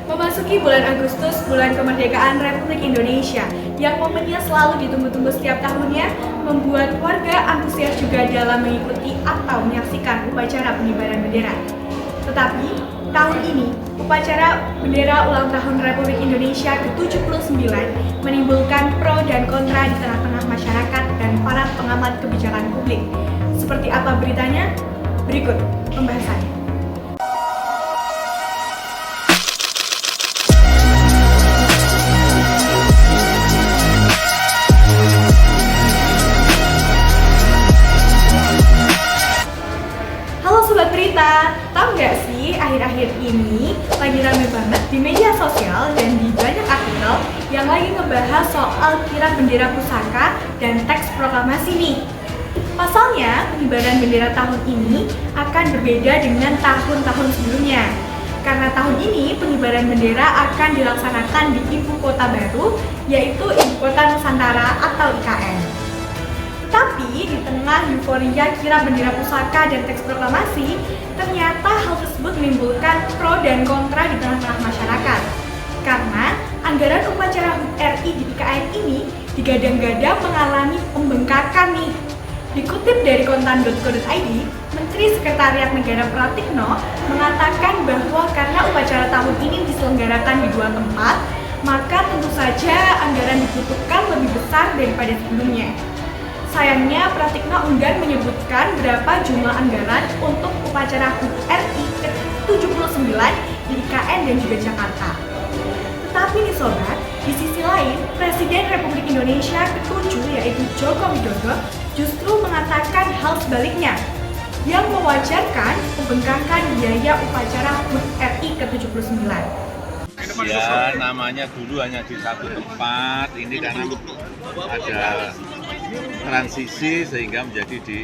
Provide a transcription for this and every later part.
Memasuki bulan Agustus, bulan kemerdekaan Republik Indonesia, yang momennya selalu ditunggu-tunggu setiap tahunnya, membuat warga antusias juga dalam mengikuti atau menyaksikan upacara pengibaran bendera. Tetapi, tahun ini, upacara bendera ulang tahun Republik Indonesia ke-79 menimbulkan pro dan kontra di tengah-tengah masyarakat dan para pengamat kebijakan publik. Seperti apa beritanya? Berikut pembahasannya. Sobat Berita, tahu nggak sih akhir-akhir ini lagi rame banget di media sosial dan di banyak artikel yang lagi ngebahas soal kirap bendera pusaka dan teks proklamasi nih. Pasalnya, pengibaran bendera tahun ini akan berbeda dengan tahun-tahun sebelumnya. Karena tahun ini pengibaran bendera akan dilaksanakan di ibu kota baru, yaitu Ibu Kota Nusantara atau IKN. Tapi di tengah euforia kirap bendera pusaka dan teks proklamasi, ternyata hal tersebut menimbulkan pro dan kontra di tengah-tengah masyarakat. Karena anggaran upacara HUT RI di IKN ini digadang-gadang mengalami pembengkakan nih. Dikutip dari kontan.co.id, Menteri Sekretariat Negara Pratikno mengatakan bahwa karena upacara tahun ini diselenggarakan di dua tempat, maka tentu saja anggaran dibutuhkan lebih besar daripada sebelumnya. Sayangnya, Pratikno enggan menyebutkan berapa jumlah anggaran untuk upacara HUT RI ke-79 di IKN dan juga Jakarta. Tetapi nih sobat, di sisi lain, Presiden Republik Indonesia ke-7 yaitu Joko Widodo justru mengatakan hal sebaliknya, yang mewajarkan pembengkakan biaya upacara HUT RI ke-79. Ya, namanya dulu hanya di satu tempat, ini karena ada transisi sehingga menjadi di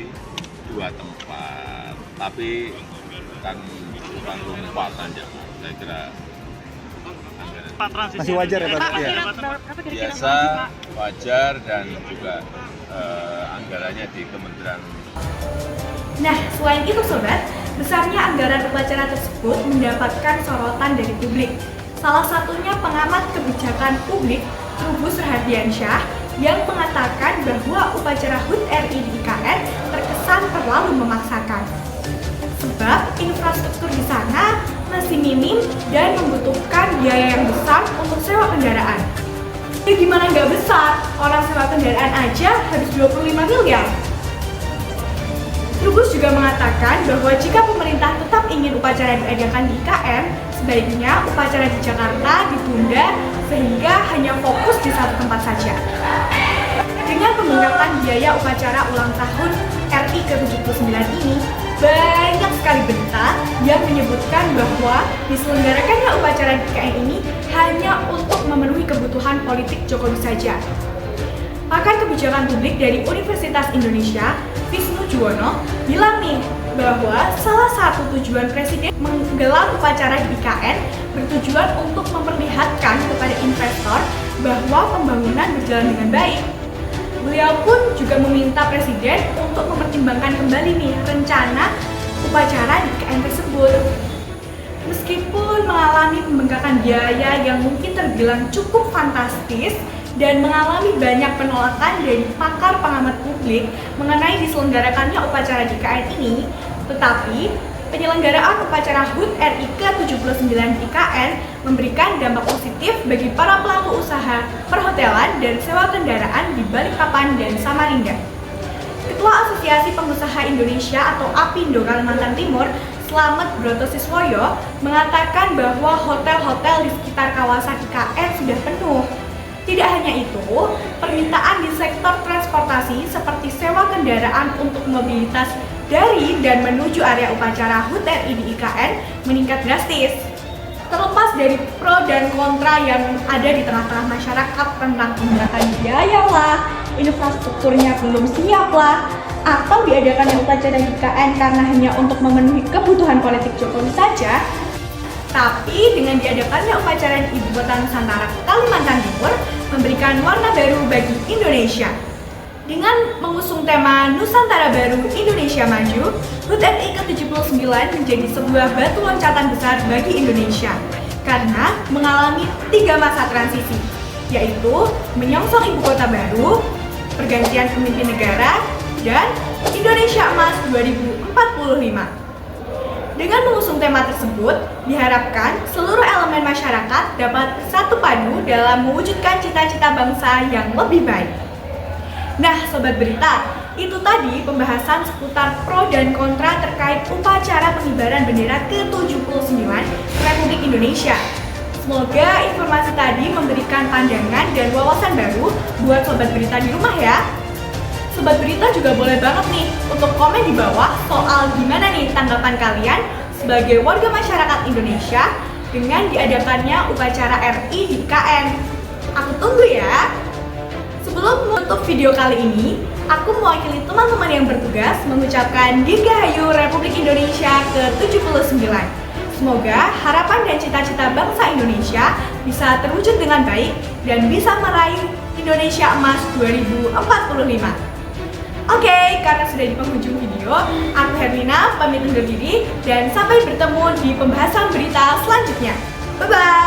dua tempat. Tapi kan bukan lompatan ya, saya kira masih wajar ya Pak? Ya. Biasa, wajar dan juga anggarannya di Kementerian. Nah, selain itu sobat, besarnya anggaran upacara tersebut mendapatkan sorotan dari publik. Salah satunya pengamat kebijakan publik Trubus Rahadiansyah yang mengatakan bahwa upacara HUT RI di IKN terkesan terlalu memaksakan. Sebab infrastruktur di sana masih minim dan membutuhkan biaya yang besar untuk sewa kendaraan. Ya gimana nggak besar? Orang sewa kendaraan aja habis 25 miliar. Trubus juga mengatakan bahwa jika pemerintah tetap ingin upacara diadakan di IKN, sebaiknya upacara di Jakarta ditunda sehingga hanya fokus di satu tempat saja. Dengan pembengkakan biaya upacara ulang tahun RI ke-79 ini, banyak sekali berita yang menyebutkan bahwa diselenggarakannya upacara di IKN ini hanya untuk memenuhi kebutuhan politik Jokowi saja. Pakar kebijakan publik dari Universitas Indonesia, Wisnu Juwono, bilang nih bahwa salah satu tujuan Presiden menggelar upacara di IKN bertujuan untuk memperlihatkan kepada investor bahwa pembangunan berjalan dengan baik. Beliau pun juga meminta Presiden untuk mempertimbangkan kembali nih rencana upacara di IKN tersebut. Meskipun mengalami pembengkakan biaya yang mungkin terbilang cukup fantastis dan mengalami banyak penolakan dari pakar pengamat publik mengenai diselenggarakannya upacara di IKN ini, tetapi penyelenggaraan upacara HUT RI ke-79 di IKN memberikan dampak positif bagi para pelaku usaha perhotelan dan sewa kendaraan di Balikpapan dan Samarinda. Ketua Asosiasi Pengusaha Indonesia atau APindo Kalimantan Timur, Slamet Broto Siswoyo, mengatakan bahwa hotel-hotel di sekitar kawasan IKN sudah penuh. Tidak hanya itu, permintaan di sektor transportasi seperti sewa kendaraan untuk mobilitas dari dan menuju area upacara HUT RI di IKN meningkat drastis. Terlepas dari pro dan kontra yang ada di tengah-tengah masyarakat tentang pembengkakan biaya lah, infrastrukturnya belum siap lah, atau diadakan upacara di IKN karena hanya untuk memenuhi kebutuhan politik Jokowi saja, tapi dengan diadakannya upacara di Ibu Kota Nusantara Kalimantan Timur memberikan warna baru bagi Indonesia. Dengan mengusung tema Nusantara Baru Indonesia Maju, HUT RI ke-79 menjadi sebuah batu loncatan besar bagi Indonesia. karena mengalami 3 masa transisi, yaitu menyongsong ibu kota baru, pergantian pemimpin negara, dan Indonesia Emas 2045. Dengan mengusung tema tersebut, diharapkan seluruh elemen masyarakat dapat bersatu padu dalam mewujudkan cita-cita bangsa yang lebih baik. Nah, Sobat Berita, itu tadi pembahasan seputar pro dan kontra terkait upacara pengibaran bendera ke-79 Republik Indonesia. Semoga informasi tadi memberikan pandangan dan wawasan baru buat Sobat Berita di rumah ya. Sobat Berita juga boleh banget nih untuk komen di bawah soal gimana nih tanggapan kalian sebagai warga masyarakat Indonesia dengan diadakannya upacara RI di IKN. Aku tunggu ya. Sebelum menutup video kali ini, aku mewakili teman-teman yang bertugas mengucapkan Dirgahayu Republik Indonesia ke-79. Semoga harapan dan cita-cita bangsa Indonesia bisa terwujud dengan baik dan bisa meraih Indonesia Emas 2045. Oke, karena sudah di penghujung video, aku Herlina pamit undur diri dan sampai bertemu di pembahasan berita selanjutnya. Bye-bye!